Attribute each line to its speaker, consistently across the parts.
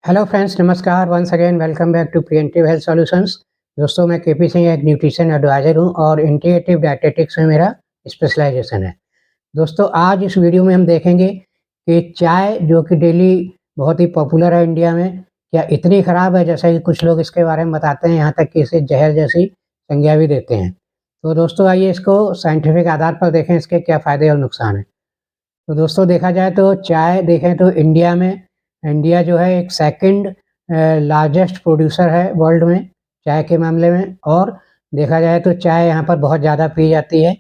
Speaker 1: Hello friends, नमस्कार। Once again welcome back to preventive health solutions. दोस्तों, मैं KP Singh, एक न्यूट्रिशन एडवाइज़र हूँ और इंटीग्रेटिव डायटेटिक्स में मेरा स्पेशलाइजेशन है। दोस्तों, आज इस वीडियो में हम देखेंगे कि चाय जो कि डेली बहुत ही पॉपुलर है इंडिया में, क्या इतनी ख़राब है जैसा कि कुछ लोग इसके बारे में बताते हैं, यहाँ तक कि इसे ज़हर जैसी संज्ञा भी देते हैं। तो दोस्तों, आइए इसको साइंटिफिक आधार पर देखें, इसके क्या फ़ायदे और नुकसान हैं। तो दोस्तों, देखा जाए तो चाय देखें तो इंडिया जो है एक सेकंड लार्जेस्ट प्रोड्यूसर है वर्ल्ड में चाय के मामले में। और देखा जाए तो चाय यहाँ पर बहुत ज़्यादा पी जाती है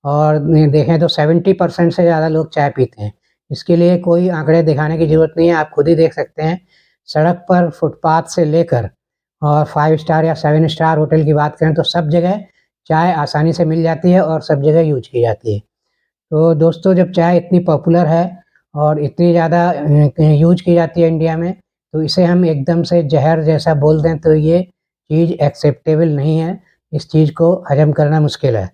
Speaker 1: और देखें तो 70% से ज़्यादा लोग चाय पीते हैं। इसके लिए कोई आंकड़े दिखाने की ज़रूरत नहीं है, आप खुद ही देख सकते हैं। सड़क पर फुटपाथ से लेकर और 5 स्टार या 7 स्टार होटल की बात करें तो सब जगह चाय आसानी से मिल जाती है और सब जगह यूज की जाती है। तो दोस्तों, जब चाय इतनी पॉपुलर है और इतनी ज़्यादा यूज़ की जाती है इंडिया में, तो इसे हम एकदम से ज़हर जैसा बोल दें तो ये चीज़ एक्सेप्टेबल नहीं है। इस चीज़ को हज़म करना मुश्किल है,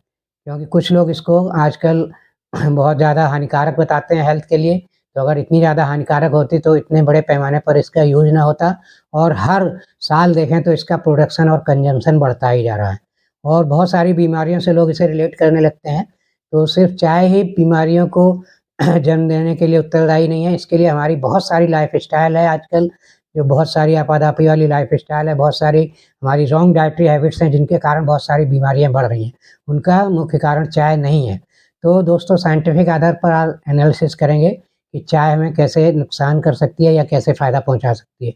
Speaker 1: क्योंकि कुछ लोग इसको आजकल बहुत ज़्यादा हानिकारक बताते हैं हेल्थ के लिए। तो अगर इतनी ज़्यादा हानिकारक होती तो इतने बड़े पैमाने पर इसका यूज़ ना होता और हर साल देखें तो इसका प्रोडक्शन और कंज़म्पशन बढ़ता ही जा रहा है और बहुत सारी बीमारियों से लोग इसे रिलेट करने लगते हैं। तो सिर्फ चाय ही बीमारियों को जन्म देने के लिए उत्तरदायी नहीं है, इसके लिए हमारी बहुत सारी लाइफ़स्टाइल है आजकल, जो बहुत सारी आपाधापी वाली लाइफ़स्टाइल है, बहुत सारी हमारी रॉन्ग डाइटरी हैबिट्स हैं जिनके कारण बहुत सारी बीमारियाँ बढ़ रही हैं। उनका मुख्य कारण चाय नहीं है। तो दोस्तों, साइंटिफिक आधार पर आज एनालिसिस करेंगे कि चाय हमें कैसे नुकसान कर सकती है या कैसे फ़ायदा पहुँचा सकती है।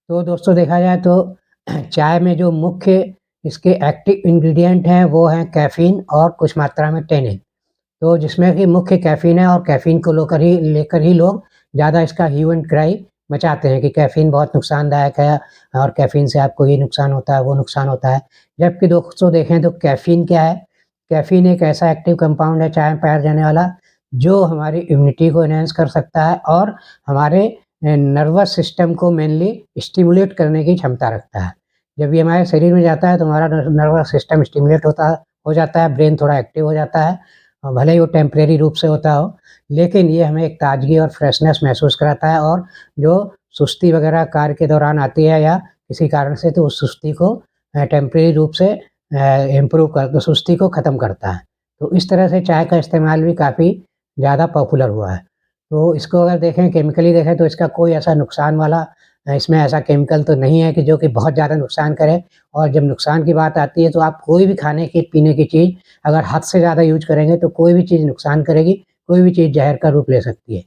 Speaker 1: तो दोस्तों, देखा जाए तो चाय में जो मुख्य इसके एक्टिव इंग्रीडिएंट हैं वो हैं कैफ़ीन और कुछ मात्रा में टैनिन। तो जिसमें कि मुख्य कैफ़ीन है और कैफ़ीन को लेकर ही लोग ज़्यादा इसका ह्यू एंड क्राई मचाते हैं कि कैफ़ीन बहुत नुकसानदायक है और कैफ़ीन से आपको ये नुकसान होता है, वो नुकसान होता है। जबकि दोस्तों, देखें तो कैफ़ीन क्या है? कैफ़ीन एक ऐसा एक्टिव कंपाउंड है चाय में पाया जाने वाला, जो हमारी इम्यूनिटी को एनहांस कर सकता है और हमारे नर्वस सिस्टम को मेनली स्टिमुलेट करने की क्षमता रखता है। जब ये हमारे शरीर में जाता है तो हमारा नर्वस सिस्टम स्टिमुलेट हो जाता है, ब्रेन थोड़ा एक्टिव हो जाता है। भले ही वो टेम्परेरी रूप से होता हो, लेकिन ये हमें एक ताज़गी और फ्रेशनेस महसूस कराता है और जो सुस्ती वगैरह कार्य के दौरान आती है या किसी कारण से, तो उस सुस्ती को टेम्परेरी रूप से इम्प्रूव कर तो सुस्ती को ख़त्म करता है। तो इस तरह से चाय का इस्तेमाल भी काफ़ी ज़्यादा पॉपुलर हुआ है। तो इसको अगर देखें, केमिकली देखें तो इसका कोई ऐसा नुकसान वाला इसमें ऐसा केमिकल तो नहीं है कि जो कि बहुत ज़्यादा नुकसान करे। और जब नुकसान की बात आती है तो आप कोई भी खाने की, पीने की चीज़ अगर हद से ज़्यादा यूज़ करेंगे तो कोई भी चीज़ नुकसान करेगी, कोई भी चीज़ ज़हर का रूप ले सकती है।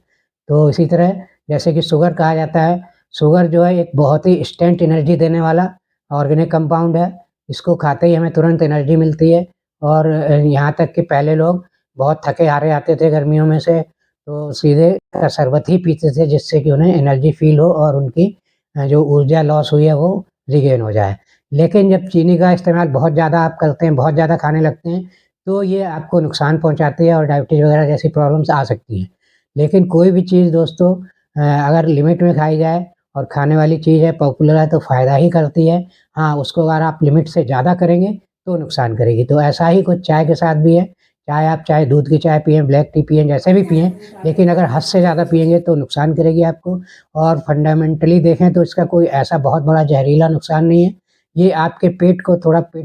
Speaker 1: तो इसी तरह जैसे कि शुगर कहा जाता है, शुगर जो है एक बहुत ही इंस्टेंट एनर्जी देने वाला ऑर्गेनिक कंपाउंड है। इसको खाते ही हमें तुरंत एनर्जी मिलती है और यहाँ तक कि पहले लोग बहुत थके-हारे आते थे गर्मियों में से, तो सीधे शरबत ही पीते थे जिससे कि उन्हें एनर्जी फ़ील हो और उनकी जो ऊर्जा लॉस हुई है वो रीगेन हो जाए। लेकिन जब चीनी का इस्तेमाल बहुत ज़्यादा आप करते हैं, बहुत ज़्यादा खाने लगते हैं, तो ये आपको नुकसान पहुँचाती है और डायबिटीज़ वगैरह जैसी प्रॉब्लम्स आ सकती हैं। लेकिन कोई भी चीज़ दोस्तों अगर लिमिट में खाई जाए और खाने वाली चीज़ है, पॉपुलर है, तो फ़ायदा ही करती है। हाँ, उसको अगर आप लिमिट से ज़्यादा करेंगे तो नुकसान करेगी। तो ऐसा ही कुछ चाय के साथ भी है। चाहे दूध की चाय पिएँ, ब्लैक टी पिएँ, जैसे भी पिएँ, लेकिन अगर हद से ज़्यादा पिएँगे तो नुकसान करेगी आपको। और फंडामेंटली देखें तो इसका कोई ऐसा बहुत बड़ा ज़हरीला नुकसान नहीं है। ये आपके पेट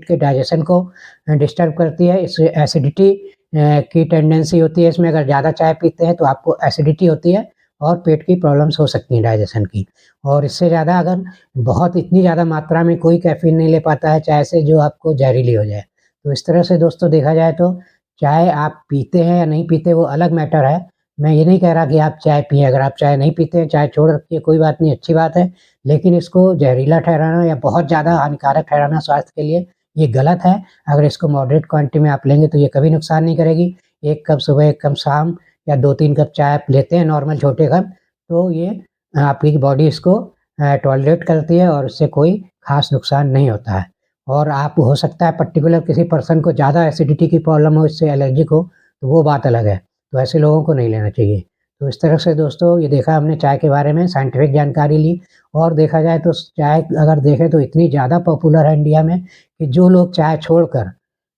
Speaker 1: के डाइजेशन को डिस्टर्ब करती है। इससे एसिडिटी की टेंडेंसी होती है इसमें। अगर ज़्यादा चाय पीते हैं तो आपको एसिडिटी होती है और पेट की प्रॉब्लम्स हो सकती हैं डाइजेशन की। और इससे ज़्यादा अगर बहुत इतनी ज़्यादा मात्रा में कोई कैफ़ीन नहीं ले पाता है चाय से जो आपको ज़हरीली हो जाए। तो इस तरह से दोस्तों, देखा जाए तो चाय आप पीते हैं या नहीं पीते वो अलग मैटर है। मैं ये नहीं कह रहा कि आप चाय पिएँ, अगर आप चाय नहीं पीते हैं, चाय छोड़ रखिए, कोई बात नहीं, अच्छी बात है। लेकिन इसको ज़हरीला ठहराना या बहुत ज़्यादा हानिकारक ठहराना स्वास्थ्य के लिए, ये गलत है। अगर इसको मॉडरेट क्वांटिटी में आप लेंगे तो ये कभी नुकसान नहीं करेगी। 1 कप सुबह, 1 कप शाम या 2-3 कप चाय आप लेते हैं नॉर्मल छोटे कप, तो ये आपकी बॉडी इसको टॉलरेट करती है और उससे कोई ख़ास नुकसान नहीं होता है। और आप हो सकता है पर्टिकुलर किसी पर्सन को ज़्यादा एसिडिटी की प्रॉब्लम हो, इससे एलर्जिक हो, तो वो बात अलग है। तो ऐसे लोगों को नहीं लेना चाहिए। तो इस तरह से दोस्तों, ये देखा हमने चाय के बारे में, साइंटिफिक जानकारी ली। और देखा जाए तो चाय अगर देखें तो इतनी ज़्यादा पॉपुलर है इंडिया में कि जो लोग चाय छोड़कर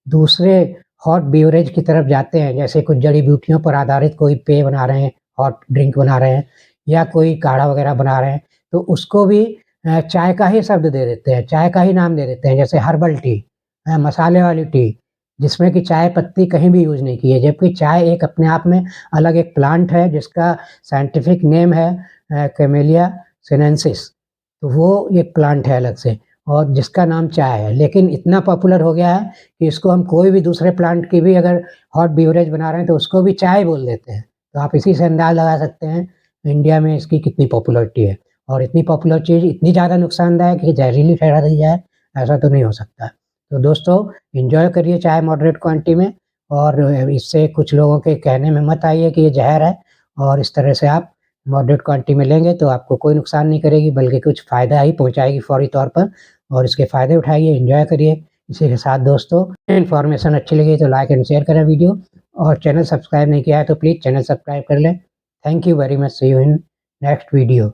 Speaker 1: दूसरे हॉट बेवरेज की तरफ जाते हैं, जैसे कुछ जड़ी-बूटियों पर आधारित कोई पेय बना रहे हैं, हॉट ड्रिंक बना रहे हैं या कोई काढ़ा वगैरह बना रहे हैं, तो उसको भी चाय का ही शब्द दे देते हैं, चाय का ही नाम दे देते हैं, जैसे हर्बल टी, मसाले वाली टी, जिसमें कि चाय पत्ती कहीं भी यूज़ नहीं की है, जबकि चाय एक अपने आप में अलग एक प्लांट है जिसका साइंटिफिक नेम है कैमेलिया सिनेंसिस। तो वो एक प्लांट है अलग से और जिसका नाम चाय है, लेकिन इतना पॉपुलर हो गया है कि इसको हम कोई भी दूसरे प्लांट की भी अगर हॉट बीवरेज बना रहे हैं तो उसको भी चाय बोल देते हैं। तो आप इसी से अंदाज़ लगा सकते हैं इंडिया में इसकी कितनी पॉपुलैरिटी है और इतनी पॉपुलर चीज़ इतनी ज़्यादा नुकसानदायक कि जहरीली ठहरा दी जाए, ऐसा तो नहीं हो सकता। तो दोस्तों एन्जॉय करिए चाय मॉडरेट क्वांटिटी में और इससे कुछ लोगों के कहने में मत आइए कि ये ज़हर है और इस तरह से आप मॉडरेट क्वांटिटी में लेंगे तो आपको कोई नुकसान नहीं करेगी बल्कि कुछ फ़ायदा ही पहुँचाएगी फ़ौरी तौर पर और इसके फ़ायदे उठाइए, एन्जॉय करिए। इसी के साथ दोस्तों इन्फॉर्मेशन अच्छी लगी तो लाइक एंड शेयर करें वीडियो और चैनल सब्सक्राइब नहीं किया है तो प्लीज़ चैनल सब्सक्राइब कर लें। Thank you very much, see you in next video.